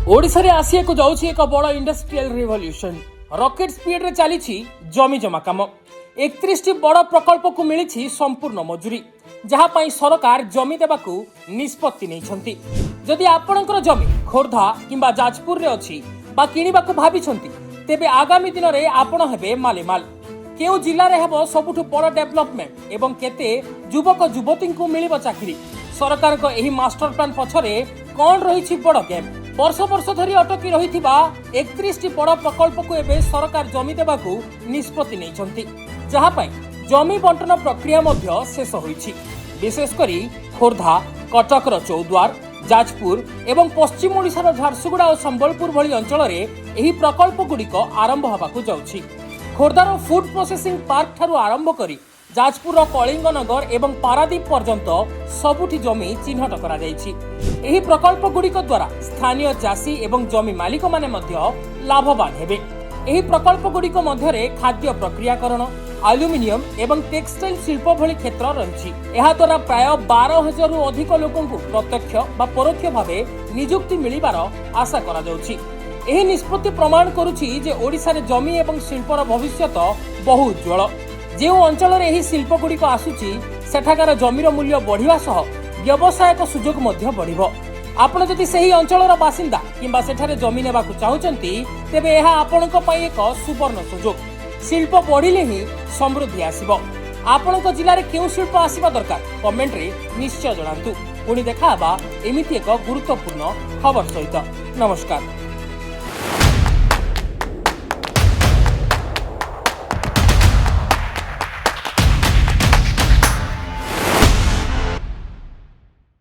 ओडिशा रे आसिया को जाउछि एक बड़ इंडस्ट्रियल रिवोल्यूशन। रॉकेट स्पीड रे चलीछि जमी जमा काम। 31 बड़ प्रकल्प को मिली संपूर्ण मजूरी, जहाँ पई सरकार जमी देबाकू निष्पत्ति नैछंती। जदि आपणकर जमी खोर्धा किंबा जाजपुर रे अछि बा किनिबाकू भाबिछंती, तेबे आगामी दिन रे आपण हेबे मालेमाल। केउ जिल्ला रे हेबो सबुठु बड़ डेवलपमेंट एवं केते युवक युवती को मिलिबो चाकरी। सरकार को एही मास्टर प्लान पछरे कोन रहिछि बड़ गेम। वर्ष वर्ष धरी अटकी रही 31 बड़ प्रकल्प को एबे सरकार जमी देबाकू निष्पत्ति नैछंती, जहाँ पई जमी बंटन प्रक्रिया मध्य शेष होईछि। विशेष करी खोर्धा, कटकर चौद्वार, जाजपुर एवं पश्चिम ओडिशार झारसुगुड़ा और संबलपुर भली अंचल रे एही प्रकल्प गुड़िक आरंभ होबाकू जाउछि। खोर्धार फूड प्रोसेसिंग पार्क ठारू आरंभ करी जाजपुर कलिंगनगर एवं पारादीप पर्यंत सबुठी जमी चिन्हट करा जायछि। एही प्रकल्प गुड़िक द्वारा स्थानीय चाषी एवं जमी मालिक माने मध्य लाभवान हेबे। एही प्रकल्प गुड़िक मध्यरे खाद्य प्रक्रियाकरण, एल्युमिनियम एवं टेक्सटाइल शिल्प भली क्षेत्र रहिछि। एहा द्वारा प्राय 12,000 रु अधिक लोकंकु प्रत्यक्ष बा परोक्ष भावे नियुक्ति मिलिबार आशा करा जाउछि। एही निष्पत्ति प्रमाण करुछि जे ओडिशा रे जमी एवं शिल्पर भविष्यत बहु उज्जवल। जो अंचल एही शिल्प गुड़िक आसुची सेठाकार जमीर मूल्य बढ़िबा सह व्यवसायिक सुजोग मध्य बढ़िबो। आपण जदि सही अंचलर बासिंदा किंबा सेठारे जमी नेबाकू चाहुचंती, तेबे एहा आपणक पई एक सुवर्ण सुजोग। शिल्प बढ़िले ही समृद्धि आसीबो। आपणक जिल्ला रे केउ शिल्प आसीबा दरकार कमेंट रे निश्चय जणांतु। पुणी देखा एमिति एक गुरुत्वपूर्ण खबर सहित। नमस्कार।